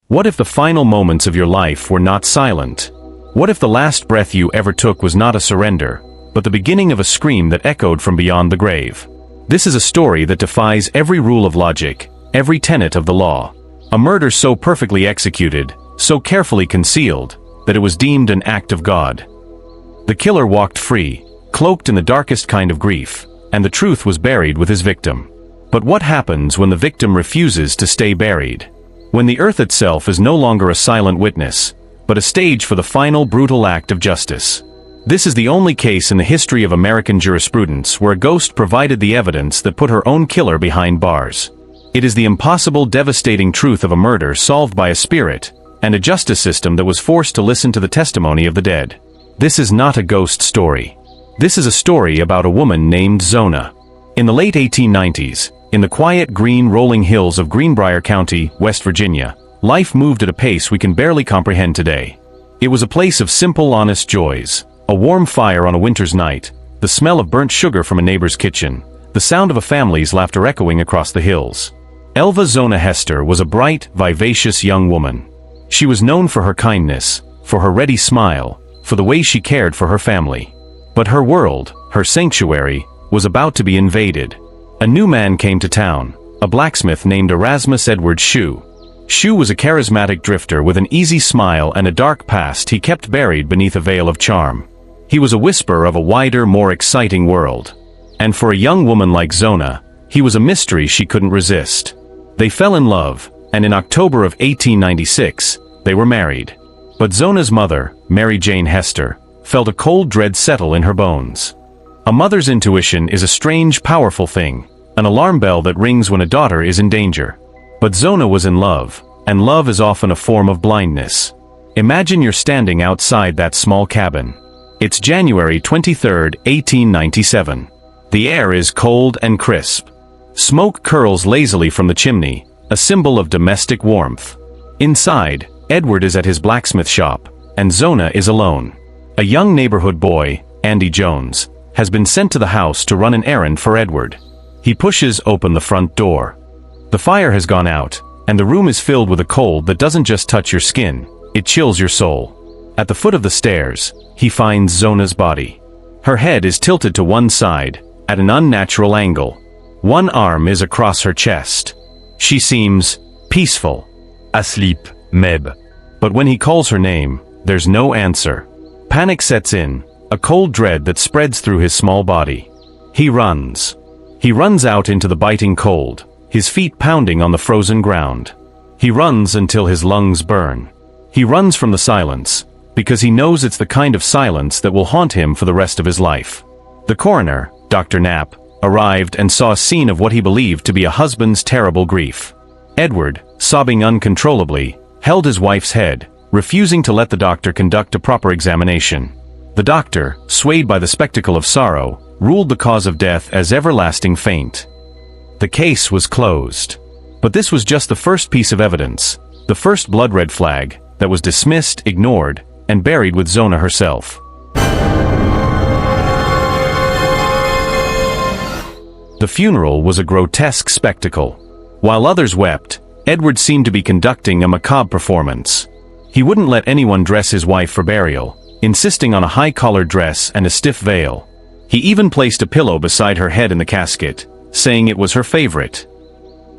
What if the final moments of your life were not silent? What if the last breath you ever took was not a surrender, but the beginning of a scream that echoed from beyond the grave? This is a story that defies every rule of logic, every tenet of the law. A murder so perfectly executed, so carefully concealed, that it was deemed an act of God. The killer walked free, cloaked in the darkest kind of grief, and the truth was buried with his victim. But what happens when the victim refuses to stay buried? When the earth itself is no longer a silent witness, but a stage for the final brutal act of justice. This is the only case in the history of American jurisprudence where a ghost provided the evidence that put her own killer behind bars. It is the impossible, devastating truth of a murder solved by a spirit, and a justice system that was forced to listen to the testimony of the dead. This is not a ghost story. This is a story about a woman named Zona. In the late 1890s, in the quiet green rolling hills of Greenbrier County, West Virginia, life moved at a pace we can barely comprehend today. It was a place of simple, honest joys. A warm fire on a winter's night, the smell of burnt sugar from a neighbor's kitchen, the sound of a family's laughter echoing across the hills. Elva Zona Heaster was a bright, vivacious young woman. She was known for her kindness, for her ready smile, for the way she cared for her family. But her world, her sanctuary, was about to be invaded. A new man came to town, a blacksmith named Erasmus Shue. Shue was a charismatic drifter with an easy smile and a dark past he kept buried beneath a veil of charm. He was a whisper of a wider, more exciting world. And for a young woman like Zona, he was a mystery she couldn't resist. They fell in love, and in October of 1896, they were married. But Zona's mother, Mary Jane Heaster, felt a cold dread settle in her bones. A mother's intuition is a strange, powerful thing, an alarm bell that rings when a daughter is in danger. But Zona was in love, and love is often a form of blindness. Imagine you're standing outside that small cabin. It's January 23, 1897. The air is cold and crisp. Smoke curls lazily from the chimney, a symbol of domestic warmth. Inside, Edward is at his blacksmith shop, and Zona is alone. A young neighborhood boy, Andy Jones, has been sent to the house to run an errand for Edward. He pushes open the front door. The fire has gone out, and the room is filled with a cold that doesn't just touch your skin, it chills your soul. At the foot of the stairs, he finds Zona's body. Her head is tilted to one side, at an unnatural angle. One arm is across her chest. She seems peaceful. Asleep, Meb. But when he calls her name, there's no answer. Panic sets in, a cold dread that spreads through his small body. He runs. He runs out into the biting cold, his feet pounding on the frozen ground. He runs until his lungs burn. He runs from the silence, because he knows it's the kind of silence that will haunt him for the rest of his life. The coroner, Dr. Knapp, arrived and saw a scene of what he believed to be a husband's terrible grief. Edward, sobbing uncontrollably, held his wife's head, refusing to let the doctor conduct a proper examination. The doctor, swayed by the spectacle of sorrow, ruled the cause of death as everlasting faint. The case was closed. But this was just the first piece of evidence, the first blood-red flag, that was dismissed, ignored, and buried with Zona herself. The funeral was a grotesque spectacle. While others wept, Edward seemed to be conducting a macabre performance. He wouldn't let anyone dress his wife for burial, insisting on a high-collared dress and a stiff veil. He even placed a pillow beside her head in the casket, saying it was her favorite.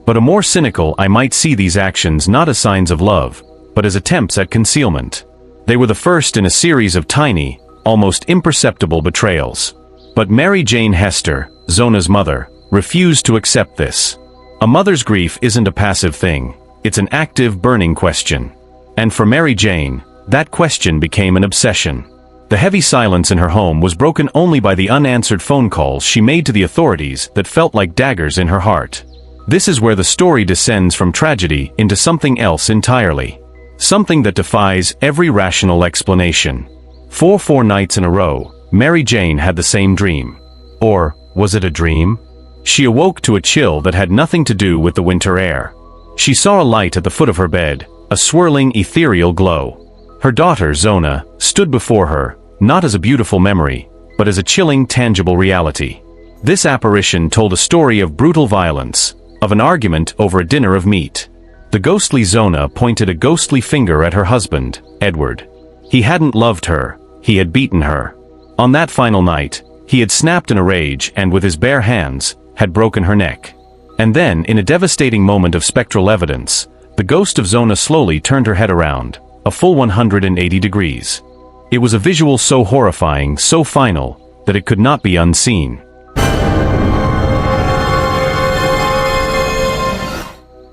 But a more cynical eye might see these actions not as signs of love, but as attempts at concealment. They were the first in a series of tiny, almost imperceptible betrayals. But Mary Jane Heaster, Zona's mother, refused to accept this. A mother's grief isn't a passive thing, it's an active, burning question. And for Mary Jane, that question became an obsession. The heavy silence in her home was broken only by the unanswered phone calls she made to the authorities that felt like daggers in her heart. This is where the story descends from tragedy into something else entirely. Something that defies every rational explanation. 4 nights in a row, Mary Jane had the same dream. Or, was it a dream? She awoke to a chill that had nothing to do with the winter air. She saw a light at the foot of her bed, a swirling, ethereal glow. Her daughter, Zona, stood before her, not as a beautiful memory, but as a chilling, tangible reality. This apparition told a story of brutal violence, of an argument over a dinner of meat. The ghostly Zona pointed a ghostly finger at her husband, Edward. He hadn't loved her, he had beaten her. On that final night, he had snapped in a rage and with his bare hands, had broken her neck. And then, in a devastating moment of spectral evidence, the ghost of Zona slowly turned her head around, a full 180 degrees. It was a visual so horrifying, so final, that it could not be unseen.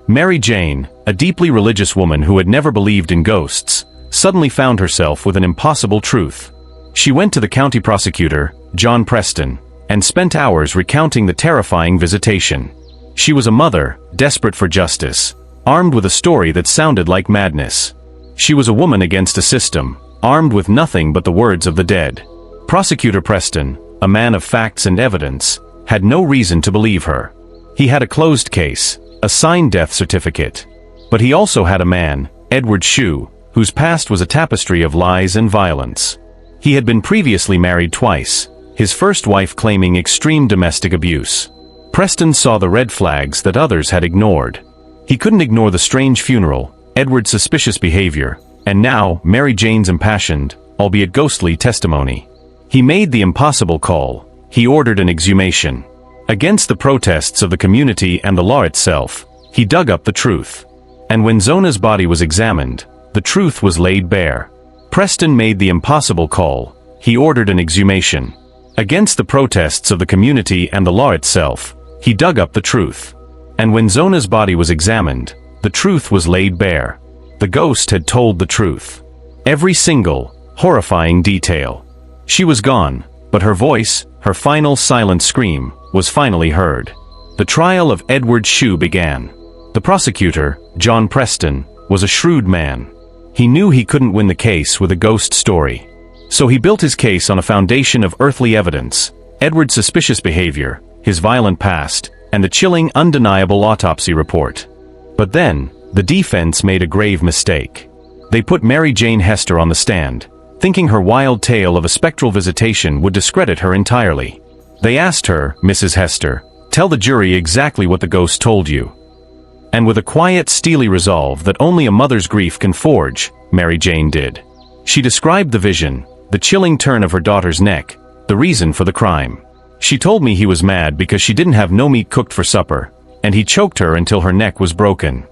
Mary Jane, a deeply religious woman who had never believed in ghosts, suddenly found herself with an impossible truth. She went to the county prosecutor, John Preston, and spent hours recounting the terrifying visitation. She was a mother, desperate for justice, armed with a story that sounded like madness. She was a woman against a system, armed with nothing but the words of the dead. Prosecutor Preston, a man of facts and evidence, had no reason to believe her. He had a closed case, a signed death certificate. But he also had a man, Edward Shue, whose past was a tapestry of lies and violence. He had been previously married twice, his first wife claiming extreme domestic abuse. Preston saw the red flags that others had ignored. He couldn't ignore the strange funeral, Edward's suspicious behavior, and now Mary Jane's impassioned, albeit ghostly testimony. He made the impossible call. He ordered an exhumation. Against the protests of the community and the law itself, he dug up the truth. And when Zona's body was examined, the truth was laid bare. Preston made the impossible call. He ordered an exhumation. Against the protests of the community and the law itself, he dug up the truth. And when Zona's body was examined, the truth was laid bare. The ghost had told the truth. Every single, horrifying detail. She was gone, but her voice, her final silent scream, was finally heard. The trial of Edward Shue began. The prosecutor, John Preston, was a shrewd man. He knew he couldn't win the case with a ghost story. So he built his case on a foundation of earthly evidence, Edward's suspicious behavior, his violent past, and the chilling, undeniable autopsy report. But then, the defense made a grave mistake. They put Mary Jane Heaster on the stand, thinking her wild tale of a spectral visitation would discredit her entirely. They asked her, "Mrs. Heaster, tell the jury exactly what the ghost told you." And with a quiet, steely resolve that only a mother's grief can forge, Mary Jane did. She described the vision, the chilling turn of her daughter's neck, the reason for the crime. She told me he was mad because she didn't have no meat cooked for supper, and he choked her until her neck was broken.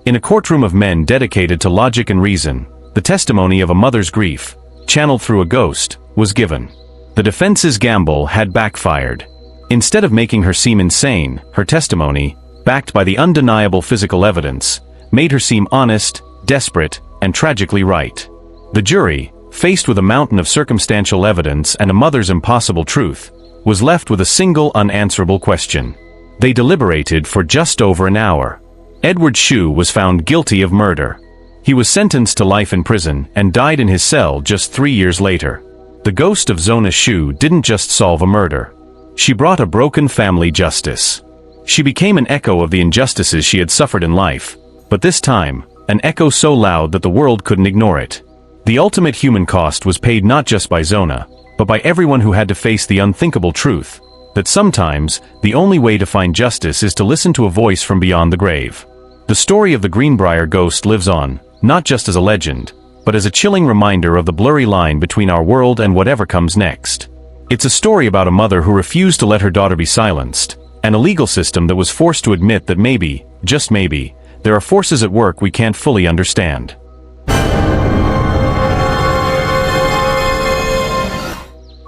In a courtroom of men dedicated to logic and reason, the testimony of a mother's grief, channeled through a ghost, was given. The defense's gamble had backfired. Instead of making her seem insane, her testimony, backed by the undeniable physical evidence, made her seem honest, desperate, and tragically right. The jury, faced with a mountain of circumstantial evidence and a mother's impossible truth, was left with a single unanswerable question. They deliberated for just over an hour. Edward Shue was found guilty of murder. He was sentenced to life in prison and died in his cell just 3 years later. The ghost of Zona Shue didn't just solve a murder. She brought a broken family justice. She became an echo of the injustices she had suffered in life, but this time, an echo so loud that the world couldn't ignore it. The ultimate human cost was paid not just by Zona, but by everyone who had to face the unthinkable truth, that sometimes, the only way to find justice is to listen to a voice from beyond the grave. The story of the Greenbrier Ghost lives on, not just as a legend, but as a chilling reminder of the blurry line between our world and whatever comes next. It's a story about a mother who refused to let her daughter be silenced, and a legal system that was forced to admit that maybe, just maybe, there are forces at work we can't fully understand.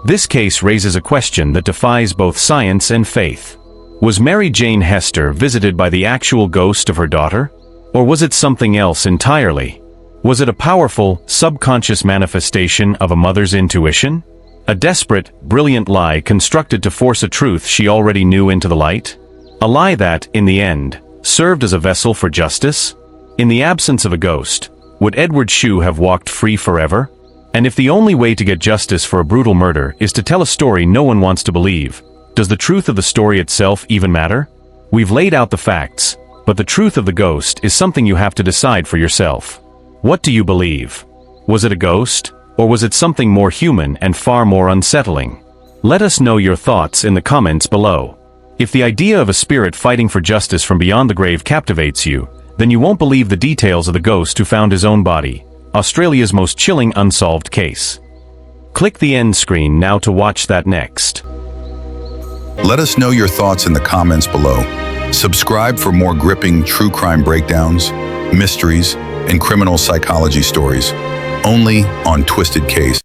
This case raises a question that defies both science and faith. Was Mary Jane Heaster visited by the actual ghost of her daughter? Or was it something else entirely? Was it a powerful, subconscious manifestation of a mother's intuition? A desperate, brilliant lie constructed to force a truth she already knew into the light? A lie that, in the end, served as a vessel for justice? In the absence of a ghost, would Edward Shue have walked free forever? And if the only way to get justice for a brutal murder is to tell a story no one wants to believe, does the truth of the story itself even matter? We've laid out the facts, but the truth of the ghost is something you have to decide for yourself. What do you believe? Was it a ghost, or was it something more human and far more unsettling? Let us know your thoughts in the comments below. If the idea of a spirit fighting for justice from beyond the grave captivates you, then you won't believe the details of the ghost who found his own body, Australia's most chilling unsolved case. Click the end screen now to watch that next. Let us know your thoughts in the comments below. Subscribe for more gripping true crime breakdowns, mysteries, and criminal psychology stories, only on Twisted Case.